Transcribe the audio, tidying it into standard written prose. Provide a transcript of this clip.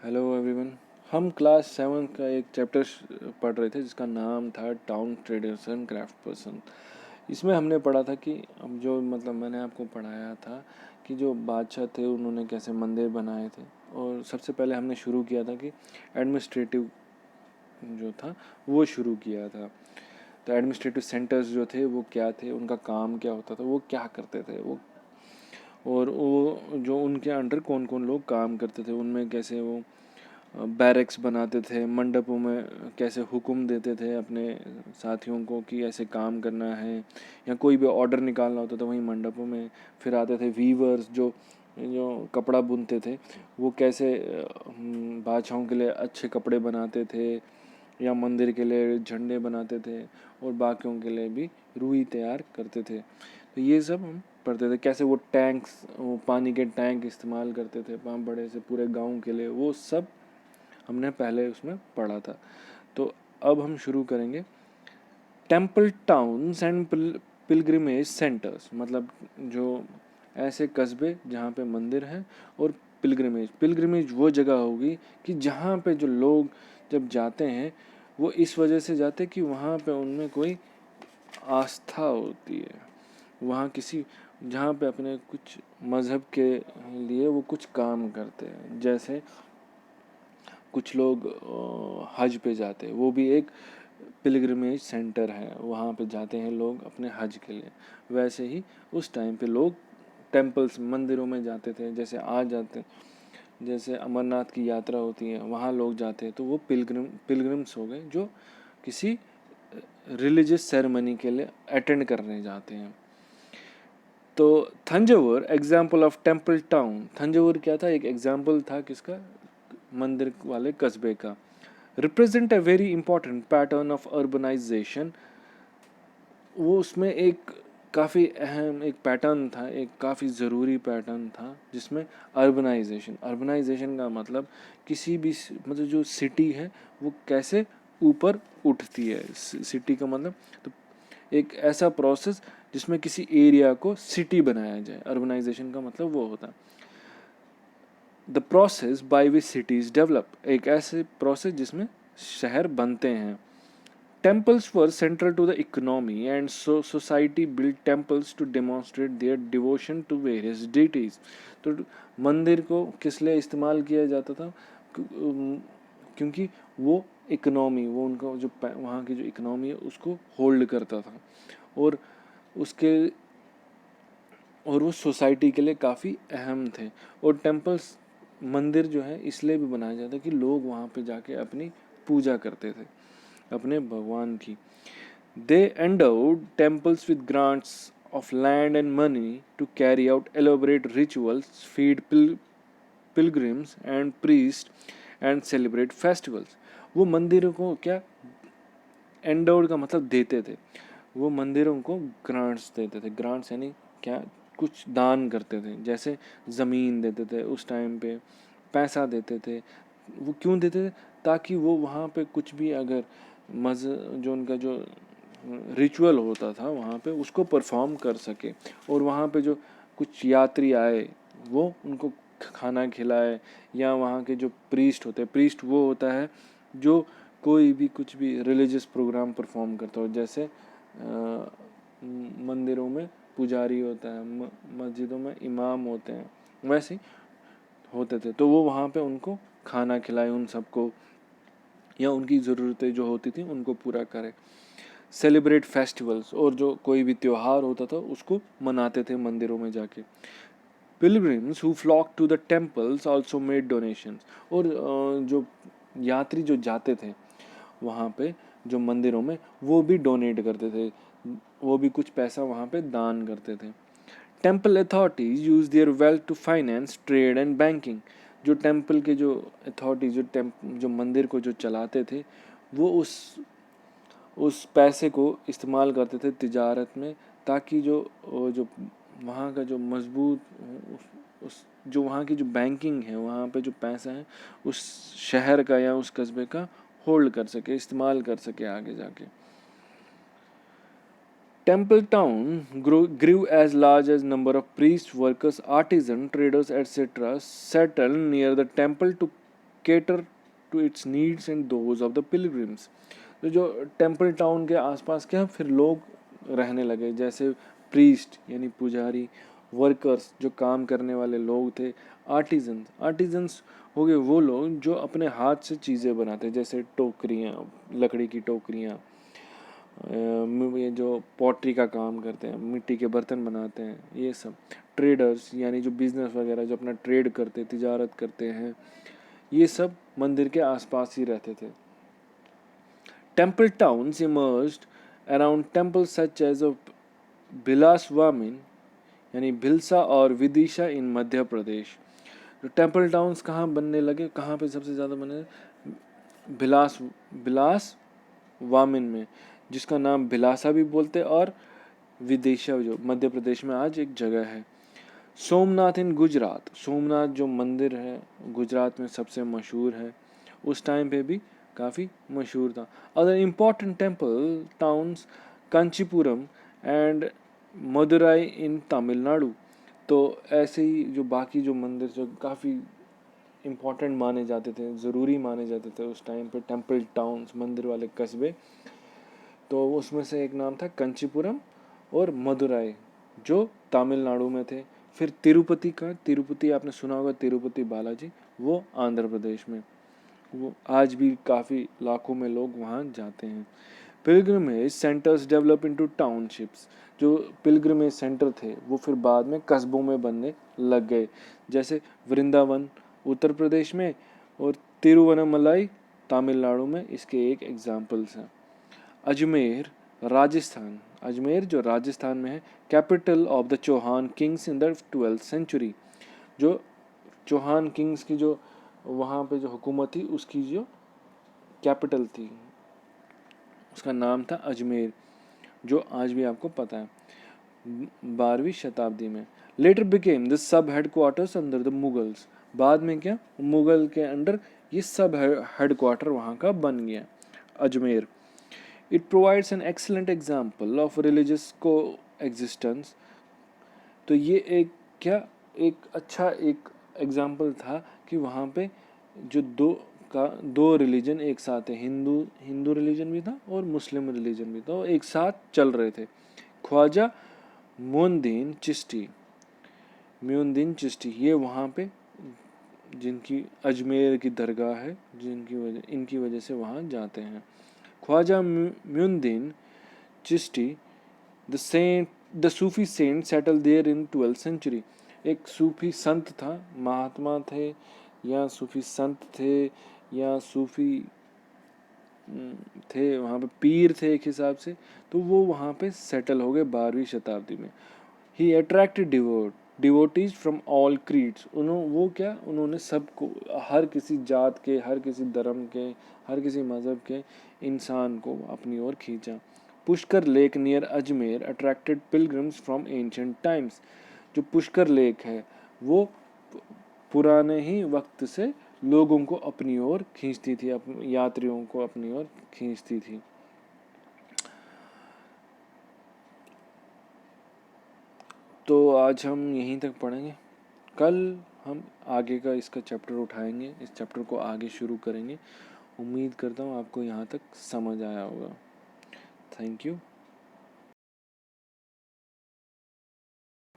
Hello everyone. हम class 7 का एक चैप्टर पढ़ रहे थे जिसका नाम था town traders and craft person. इसमें हमने पढ़ा था कि अब जो मैंने आपको पढ़ाया था कि जो बादशाह थे उन्होंने कैसे मंदिर बनाए थे। और सबसे पहले हमने शुरू किया था कि एडमिनिस्ट्रेटिव जो था वो शुरू किया था। तो एडमिनिस्ट्रेटिव सेंटर्स जो थे वो क्या थे, उनका काम क्या होता था, वो क्या करते थे, वो और वो जो उनके अंडर कौन कौन लोग काम करते थे, उनमें कैसे वो बैरक्स बनाते थे, मंडपों में कैसे हुक्म देते थे अपने साथियों को कि ऐसे काम करना है, या कोई भी ऑर्डर निकालना होता था वहीं मंडपों में। फिर आते थे वीवर्स जो जो कपड़ा बुनते थे, वो कैसे बादशाहों के लिए अच्छे कपड़े बनाते थे, या मंदिर के लिए झंडे बनाते थे, और बाकियों के लिए भी रुई तैयार करते थे। तो ये सब हम पढ़ते थे। कैसे वो टैंक्स, वो पानी के टैंक इस्तेमाल करते थे वहाँ बड़े से पूरे गांव के लिए, वो सब हमने पहले उसमें पढ़ा था। तो अब हम शुरू करेंगे temple towns and pilgrimage centres, मतलब जो ऐसे कस्बे जहाँ पे मंदिर हैं, और पिलग्रिमेज पिलग्रिमेज वो जगह होगी कि जहाँ पे जो लोग जब जाते हैं वो इस वजह से जाते हैं कि वहाँ पे उनमें कोई आस्था होती है, वहाँ किसी जहाँ पे अपने कुछ मज़हब के लिए वो कुछ काम करते हैं। जैसे कुछ लोग हज पे जाते हैं, वो भी एक पिलग्रिमेज सेंटर है, वहाँ पे जाते हैं लोग अपने हज के लिए। वैसे ही उस टाइम पे लोग टेम्पल्स, मंदिरों में जाते थे। जैसे आज जाते, जैसे अमरनाथ की यात्रा होती है वहाँ लोग जाते हैं, तो वो पिलग्रिम्स हो गए जो किसी रिलीजियस सेरेमनी के लिए अटेंड करने जाते हैं। तो Thanjavur example of temple town, Thanjavur क्या था, एक एग्जाम्पल था किसका, मंदिर वाले कस्बे का। Represent a very important pattern of urbanisation, वो उसमें एक काफ़ी अहम एक पैटर्न था, एक काफ़ी ज़रूरी पैटर्न था जिसमें अर्बनाइजेशन का मतलब किसी भी मतलब जो सिटी है वो कैसे ऊपर उठती है। सिटी का मतलब तो एक ऐसा प्रोसेस जिसमें किसी एरिया को सिटी बनाया जाए, अर्बनाइजेशन का मतलब वो होता है। The process by which cities develop, एक ऐसे प्रोसेस जिसमें शहर बनते हैं। Temples were central to the economy, and so society built temples to demonstrate their devotion to various deities. तो मंदिर को किस लिए इस्तेमाल किया जाता था, क्योंकि वो इकोनॉमी, वो उनका जो वहाँ की जो इकोनॉमी है उसको होल्ड करता था, और उसके और वो सोसाइटी के लिए काफ़ी अहम थे। और टेम्पल्स, मंदिर जो है इसलिए भी बनाया जाता है कि लोग वहाँ पे जाके अपनी पूजा करते थे अपने भगवान की। They endowed temples with grants of land and money to carry out elaborate rituals, feed pilgrims and priests, and celebrate festivals. वो मंदिरों को क्या, एंडोर्ड का मतलब देते थे, वो मंदिरों को ग्रांट्स देते थे। ग्रांट्स यानी क्या, कुछ दान करते थे। जैसे ज़मीन देते थे उस टाइम पे, पैसा देते थे। वो क्यों देते थे, ताकि वो वहाँ पे कुछ भी अगर जो उनका जो रिचुअल होता था वहाँ पे उसको परफॉर्म कर सके, और वहाँ पे जो कुछ यात्री आए वो उनको खाना खिलाए। या वहाँ के जो प्रीस्ट होते हैं, प्रीस्ट वो होता है जो कोई भी कुछ भी रिलीजियस प्रोग्राम परफॉर्म करता हो। जैसे मंदिरों में पुजारी होता है, मस्जिदों में इमाम होते हैं, वैसे ही होते थे। तो वो वहाँ पे उनको खाना खिलाए उन सबको, या उनकी ज़रूरतें जो होती थी उनको पूरा करे। सेलिब्रेट फेस्टिवल्स, और जो कोई भी त्यौहार होता था उसको मनाते थे मंदिरों में जाके। Pilgrims who flock to the temples also made donations, और जो यात्री जो जाते थे वहाँ पे जो मंदिरों में, वो भी डोनेट करते थे, वो भी कुछ पैसा वहाँ पे दान करते थे। Temple authorities use their wealth to finance trade and banking, जो टेम्पल के जो अथॉरिटीज जो मंदिर को जो चलाते थे, वो उस पैसे को इस्तेमाल करते थे तिजारत में, ताकि जो वहाँ का जो मजबूत उस जो वहाँ की जो बैंकिंग है, वहाँ पे जो पैसा है उस शहर का या उस कस्बे का होल्ड कर सके, इस्तेमाल कर सके आगे जाके। Temple town grew as large as number of priests, workers, artisans, traders, etc. settled near the temple to cater to its needs and those of the pilgrims. तो जो टेम्पल टाउन के आसपास क्या फिर लोग रहने लगे, जैसे प्रीस्ट यानी पुजारी, वर्कर्स जो काम करने वाले लोग थे, आर्टिजन्स हो गए वो लोग जो अपने हाथ से चीज़ें बनाते, जैसे टोकरियाँ, लकड़ी की टोकरियाँ, ये जो पॉटरी का काम करते हैं, मिट्टी के बर्तन बनाते हैं, ये सब। ट्रेडर्स यानी जो बिजनेस वगैरह जो अपना ट्रेड करते, तिजारत करते हैं, ये सब मंदिर के आसपास ही रहते थे। Temple towns emerged around temples such as Bilaswamin यानी भिलसा और विदिशा इन मध्य प्रदेश। तो टेम्पल टाउन्स कहाँ बनने लगे, कहाँ पे सबसे ज़्यादा बने? बिलास वामिन में, जिसका नाम भिलासा भी बोलते, और विदिशा जो मध्य प्रदेश में आज एक जगह है। सोमनाथ इन गुजरात, सोमनाथ जो मंदिर है गुजरात में सबसे मशहूर है, उस टाइम पे भी काफ़ी मशहूर था। Other important temple towns Kanchipuram and Madurai in Tamil Nadu. तो ऐसे ही जो बाकी जो मंदिर जो काफ़ी इम्पॉर्टेंट माने जाते थे, ज़रूरी माने जाते थे उस टाइम पे, टेम्पल टाउन्स मंदिर वाले कस्बे, तो उसमें से एक नाम था कंचीपुरम और मदुराई जो तमिलनाडु में थे। फिर तिरुपति आपने सुना होगा, तिरुपति बालाजी, वो आंध्र प्रदेश में, वो आज भी काफ़ी लाखों में लोग वहाँ जाते हैं। Pilgrimage centres develop into townships, जो पिलग्रिमेज सेंटर थे वो फिर बाद में कस्बों में बनने लग गए, जैसे वृंदावन उत्तर प्रदेश में और तिरुवन्नमलाई तमिलनाडु में, इसके एक एग्जाम्पल्स हैं। अजमेर राजस्थान, अजमेर जो राजस्थान में है, capital of the Chauhan kings in the 12th century. जो चौहान किंग्स की जो वहाँ पे जो हुकूमत थी उसकी जो कैपिटल थी उसका नाम था अजमेर, जो आज भी आपको पता है, 12वीं शताब्दी में। Letter became the sub headquarters under the Mughals, बाद में क्या मुगल के अंडर ये सब हेडक्वार्टर वहाँ का बन गया Ajmer. It provides an excellent example of religious को एग्जिस्टेंस, तो ये एक क्या एक अच्छा एक एग्जाम्पल था कि वहाँ पे जो दो रिलीजन एक साथ है, हिंदू रिलीजन भी था और मुस्लिम रिलीजन भी था, वो एक साथ चल रहे थे। ख्वाजा मोइनुद्दीन चिश्ती ये वहाँ पे जिनकी अजमेर की दरगाह है, इनकी वजह से वहाँ जाते हैं। Khwaja Moinuddin Chishti the Sufi saint settle there in 12th century, एक सूफी संत था, महात्मा थे या सूफी संत थे या सूफी थे, वहाँ पे पीर थे एक हिसाब से, तो वो वहाँ पे सेटल हो गए 12वीं शताब्दी में। He attracted devotees from all creeds, उन्होंने सबको, हर किसी जात के, हर किसी धर्म के, हर किसी मज़हब के इंसान को अपनी ओर खींचा। Pushkar lake near Ajmer attracted pilgrims from ancient times, जो पुष्कर लेक है वो पुराने ही वक्त से लोगों को अपनी ओर खींचती थी, यात्रियों को अपनी ओर खींचती थी। तो आज हम यहीं तक पढ़ेंगे, कल हम आगे का इसका चैप्टर उठाएंगे, इस चैप्टर को आगे शुरू करेंगे। उम्मीद करता हूँ आपको यहाँ तक समझ आया होगा। Thank you.